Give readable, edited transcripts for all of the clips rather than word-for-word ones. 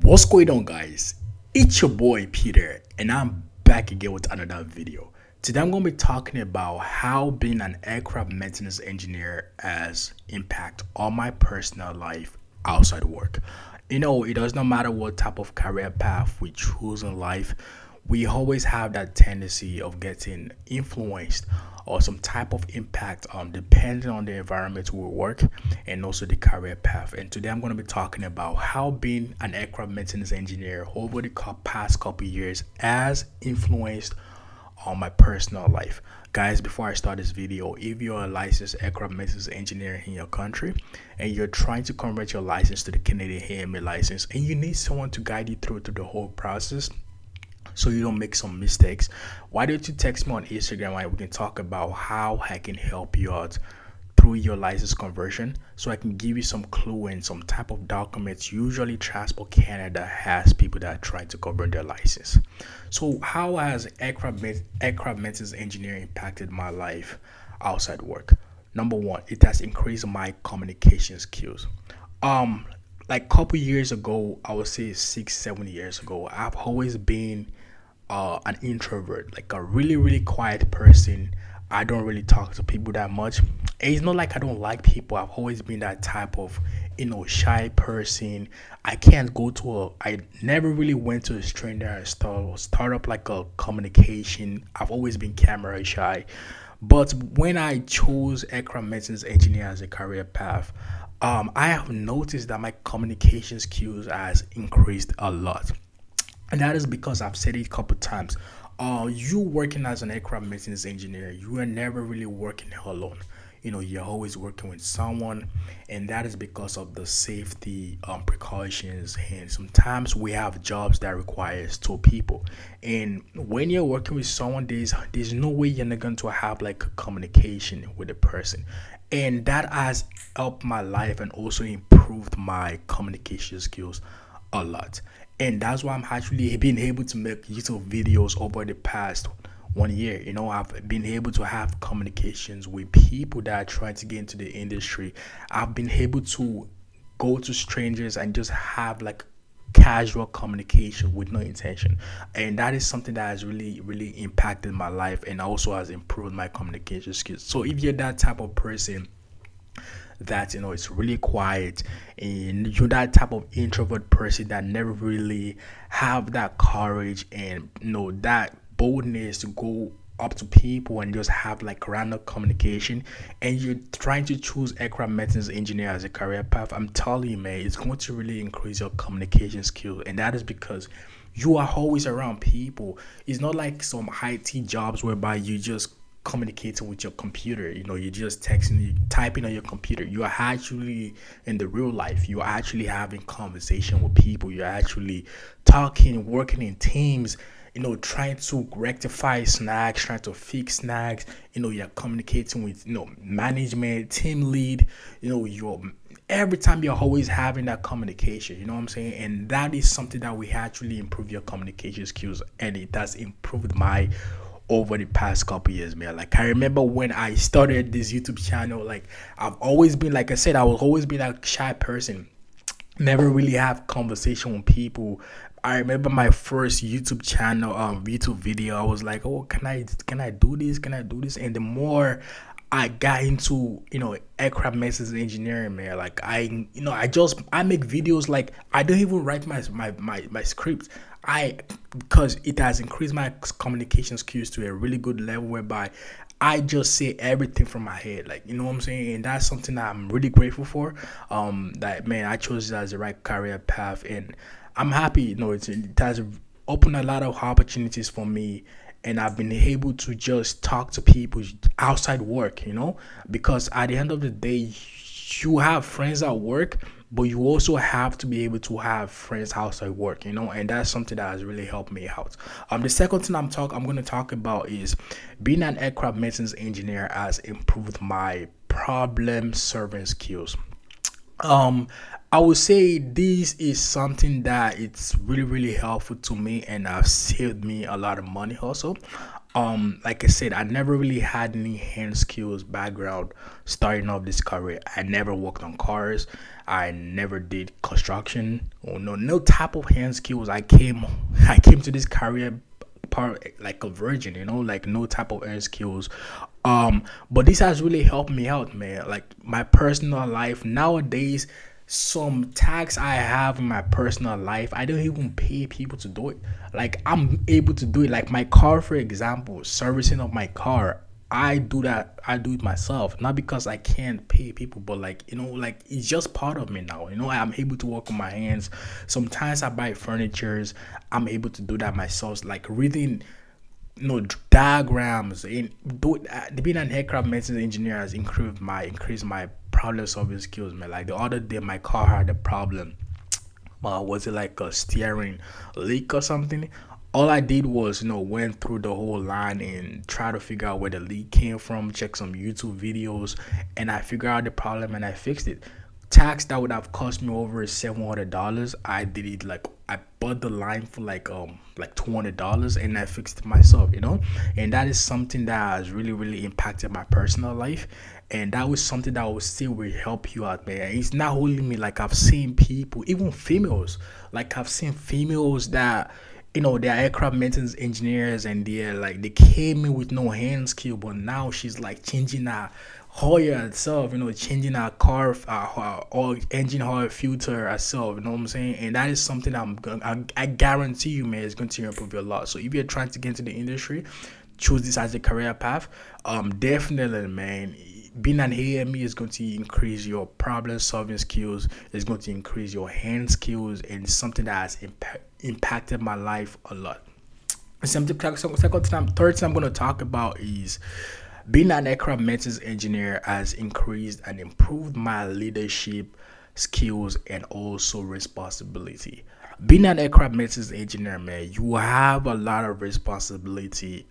What's going on, guys? It's your boy Peter, and I'm back again with another video. Today, I'm going to be talking about how being an aircraft maintenance engineer has impact on my personal life outside work. It does not matter what type of career path we choose in life, we always have that tendency of getting influenced or some type of impact depending on the environment we work and also the career path. And today I'm going to be talking about how being an aircraft maintenance engineer over the past couple years has influenced on my personal life. Guys, before I start this video, if you're a licensed aircraft maintenance engineer in your country and you're trying to convert your license to the Canadian AMA license and you need someone to guide you through to the whole process so you don't make some mistakes, why don't you text me on Instagram and we can talk about how I can help you out through your license conversion, so I can give you some clue and some type of documents. Usually Transport Canada has people that are trying to convert their license. So how has aircraft maintenance engineering impacted my life outside work? Number one, it has increased my communication skills. Like couple years ago, I would say 6 7 years ago, I've always been an introvert, like a really quiet person. I don't really talk to people that much. And it's not like I don't like people. I've always been that type of shy person. I never really went to a stranger and start up like a communication. I've always been camera shy. But when I chose aircraft maintenance engineer as a career path, I have noticed that my communication skills has increased a lot. And that is because I've said it a couple times. You working as an aircraft maintenance engineer, you are never really working alone. You're always working with someone, and that is because of the safety precautions. And sometimes we have jobs that requires two people, and when you're working with someone, there's no way you're not going to have like a communication with the person, and that has helped my life and also improved my communication skills a lot. And that's why I'm actually being able to make YouTube videos over the past 1 year. I've been able to have communications with people that are trying to get into the industry. I've been able to go to strangers and just have like casual communication with no intention, and that is something that has really impacted my life and also has improved my communication skills. So if you're that type of person that it's really quiet and you're that type of introvert person that never really have that courage and that boldness to go up to people and just have like random communication, and you're trying to choose aircraft maintenance engineer as a career path, I'm telling you, man, it's going to really increase your communication skill. And that is because you are always around people. It's not like some IT jobs whereby you just communicating with your computer. You're just texting, you typing on your computer. You are actually in the real life. You are actually having conversation with people. You're actually talking, working in teams, trying to rectify snags, trying to fix snags. You're communicating with management, team lead. You're every time you're always having that communication. You know what I'm saying? And that is something that we actually improve your communication skills, and it has improved my over the past couple years, man. Like, I remember when I started this YouTube channel, like I've always been, like I said, I will always be that shy person, never really have conversation with people. I remember my first YouTube channel, YouTube video, I was like, oh, can I do this, and the more I got into aircraft maintenance engineering, man, like I make videos. Like, I don't even write my script. Because it has increased my communication skills to a really good level whereby I just say everything from my head, like, what I'm saying. And that's something that I'm really grateful for. That, man, I chose it as the right career path, and I'm happy. It has opened a lot of opportunities for me, and I've been able to just talk to people outside work, because at the end of the day, you have friends at work, but you also have to be able to have friends outside work, and that's something that has really helped me out. The second thing I'm going to talk about is being an aircraft maintenance engineer has improved my problem solving skills. I would say this is something that it's really helpful to me, and have saved me a lot of money also. Like I said, I never really had any hand skills background starting off this career. I never worked on cars. I never did construction or no type of hand skills. I came to this career part like a virgin, like no type of hand skills. But this has really helped me out, man. Like my personal life nowadays, some tax I have in my personal life, I don't even pay people to do it. Like I'm able to do it. Like my car, for example, servicing of my car. I do that. I do it myself, not because I can't pay people, but like like it's just part of me now. I'm able to work with my hands. Sometimes I buy furnitures. I'm able to do that myself. Like reading diagrams in being an aircraft maintenance engineer has increased my problem solving skills, man. Like the other day my car had a problem. Was it like a steering leak or something? All I did was went through the whole line and try to figure out where the leak came from, check some YouTube videos, and I figured out the problem and I fixed it. Tax that would have cost me over $700. I did it, like I bought the line for like $200 and I fixed it myself. And that is something that has really really impacted my personal life, and that was something that will still will help you out, man. It's not only me. Like I've seen people, even females, like I've seen females that they're aircraft maintenance engineers, and they came in with no hand skill, but now she's like changing her Hoya itself, changing our car, or engine oil filter herself, you know what I'm saying? And that is something I guarantee you, man, is going to improve a lot. So if you're trying to get into the industry, choose this as a career path. Definitely, man. Being an AME is going to increase your problem solving skills. It's going to increase your hand skills, and it's something that has impacted my third thing I'm going to talk about is being an aircraft maintenance engineer has increased and improved my leadership skills and also responsibility. Being an aircraft maintenance engineer, man, you have a lot of responsibility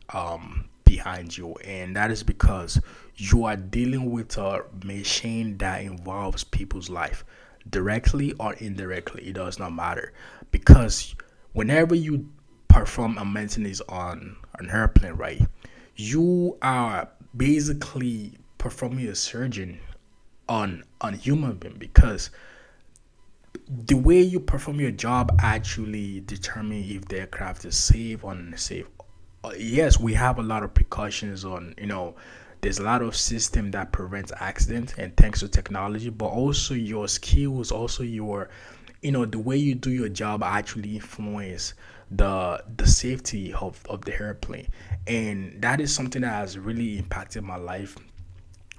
behind you, and that is because you are dealing with a machine that involves people's life directly or indirectly. It does not matter, because whenever you perform a maintenance on an airplane, right, you are basically performing a surgeon on human being, because the way you perform your job actually determine if the aircraft is safe or unsafe. Yes, we have a lot of precautions on, there's a lot of system that prevents accident, and thanks to technology, but also your skills, also your, the way you do your job actually influence the safety of the airplane. And that is something that has really impacted my life,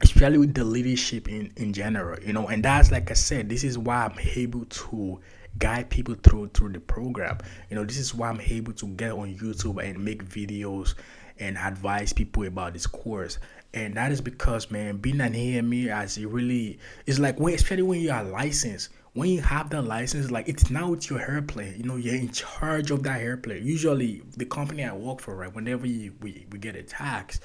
especially with the leadership in general, and that's, like I said, this is why I'm able to guide people through the program. This is why I'm able to get on YouTube and make videos and advise people about this course. And that is because, man, being an AME as it really is, like, especially when you are licensed, when you have the license, like, it's now it's your airplane. You're in charge of that airplane. Usually the company I work for, right, whenever we get a tax,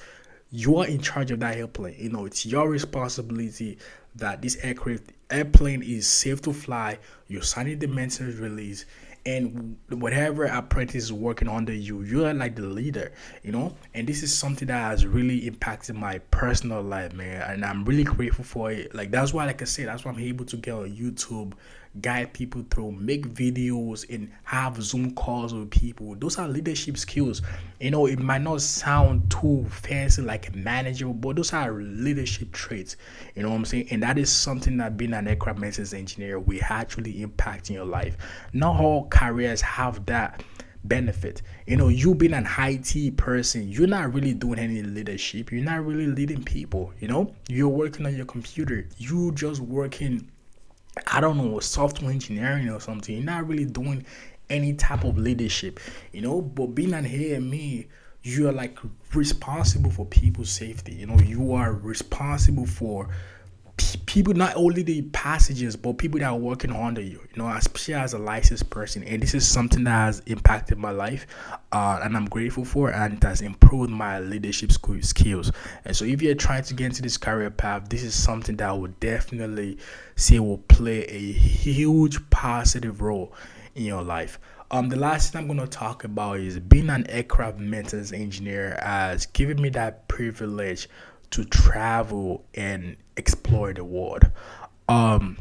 you are in charge of that airplane. It's your responsibility that this airplane is safe to fly. You're signing the maintenance release, and whatever apprentice is working under you, you are like the leader. And this is something that has really impacted my personal life, man, and I'm really grateful for it. Like, that's why, like I said, that's why I'm able to get on YouTube, guide people through, make videos, and have Zoom calls with people. Those are leadership skills. It might not sound too fancy like a manager, but those are leadership traits. You know what I'm saying? And that is something that being an aircraft maintenance engineer will actually impact in your life. Not all careers have that benefit. You being an IT person, you're not really doing any leadership. You're not really leading people. You're working on your computer. You just working, I don't know, software engineering or something. You're not really doing any type of leadership, But being an AME, you are like responsible for people's safety. You are responsible for people, not only the passengers, but people that are working under you. Especially as a licensed person, and this is something that has impacted my life, and I'm grateful for, and it has improved my leadership skills. And so, if you're trying to get into this career path, this is something that I would definitely say will play a huge positive role in your life. The last thing I'm gonna talk about is being an aircraft maintenance engineer has given me that privilege to travel and explore the world. Um,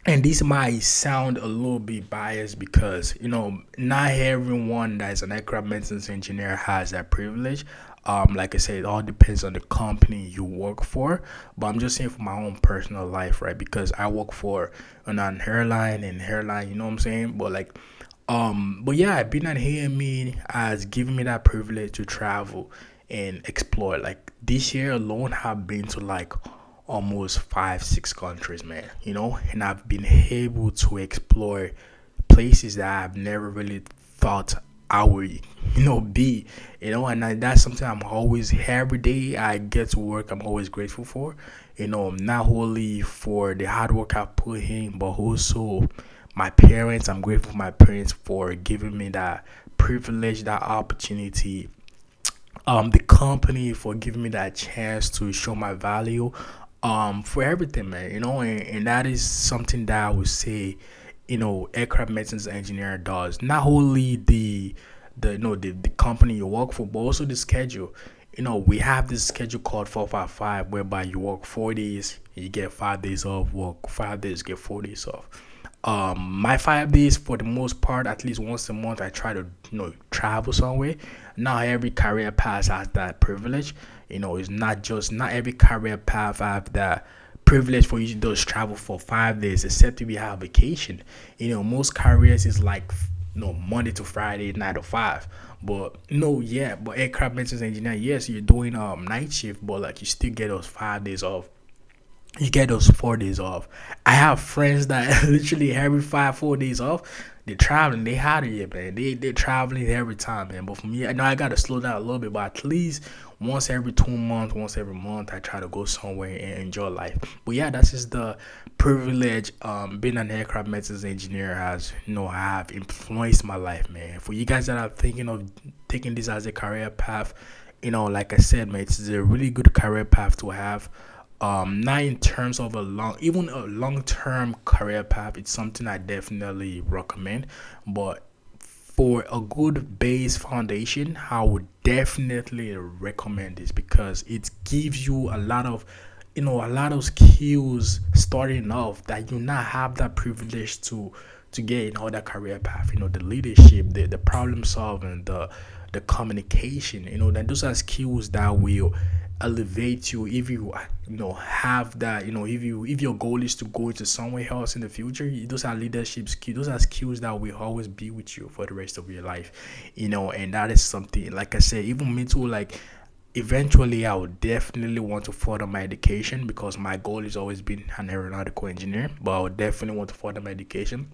and this might sound a little bit biased because not everyone that is an aircraft maintenance engineer has that privilege. Like I said, it all depends on the company you work for, but I'm just saying for my own personal life, right? Because I work for an airline, and airline, you know what I'm saying. But but yeah, being at AME has given me that privilege to travel and explore. Like this year alone, I've been to like almost 5, 6 countries, man. And I've been able to explore places that I've never really thought I would, be. That's something I'm always every day I get to work. I'm always grateful for. Not only for the hard work I put in, but also my parents. I'm grateful for my parents for giving me that privilege, that opportunity. The company for giving me that chance to show my value. For everything, man. And that is something that I would say, aircraft maintenance engineer does. Not only the company you work for, but also the schedule. We have this schedule called 455, whereby you work 4 days, you get 5 days off, work 5 days, get 4 days off. My 5 days, for the most part, at least once a month, I try to travel somewhere. Not every career path has that privilege. It's not every career path have that privilege for you to just travel for 5 days, except if you have vacation. Most careers is like Monday to Friday, 9 to 5. But no, yeah, but aircraft maintenance engineer, yes, you're doing night shift, but like you still get those 5 days off, you get those 4 days off. I have friends that literally every 4 days off, they're traveling. They out of here, man. They're traveling every time, man. But for me, I know I gotta slow down a little bit, but at least once every 2 months, once every month, I try to go somewhere and enjoy life. But yeah, that's just the privilege. Being an aircraft maintenance engineer has, have influenced my life, man. For you guys that are thinking of taking this as a career path, like I said, man, it's a really good career path to have. Not in terms of even a long-term career path, it's something I definitely recommend. But for a good base foundation, I would definitely recommend this because it gives you a lot of skills starting off that you not have that privilege to get in other career path. The leadership, the problem solving, the communication. That those are skills that will elevate you if you have that. If your goal is to go into somewhere else in the future, those are leadership skills. Those are skills that will always be with you for the rest of your life. And that is something, like I said, even me too. Like eventually I would definitely want to further my education because my goal has always been an aeronautical engineer, but I would definitely want to further my education.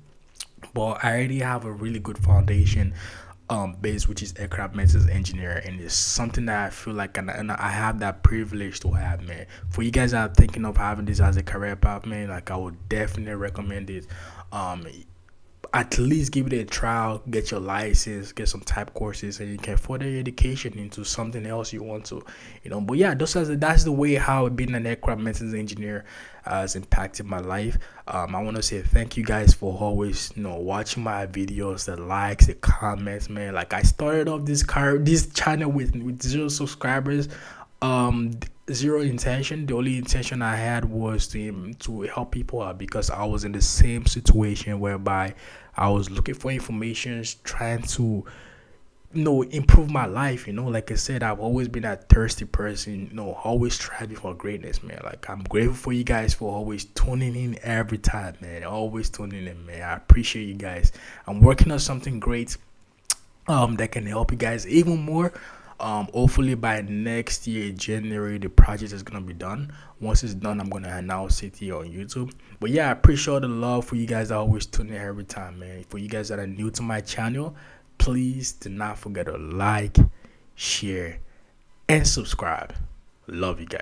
But I already have a really good foundation base, which is aircraft maintenance engineer, and it's something that I feel like, and I have that privilege to have, man. For you guys that are thinking of having this as a career path, man, like I would definitely recommend it. um at least give it a trial, get your license, get some type courses, and you can further your education into something else you want to. But yeah, that's the way how being an aircraft maintenance engineer has impacted my life. I want to say thank you guys for always watching my videos, the likes, the comments, man. Like I started off this channel with 0 subscribers, um zero intention. The only intention I had was to help people out because I was in the same situation whereby I was looking for information, trying to improve my life. Like I said, I've always been a thirsty person, always striving for greatness, man. Like I'm grateful for you guys for always tuning in every time, man. Always tuning in, man. I appreciate you guys. I'm working on something great that can help you guys even more. Hopefully by next year January the project is gonna be done. Once it's done, I'm gonna announce it here on YouTube. But yeah, I appreciate all the love for you guys that always tune in every time, man. For you guys that are new to my channel, please do not forget to like, share, and subscribe. Love you guys.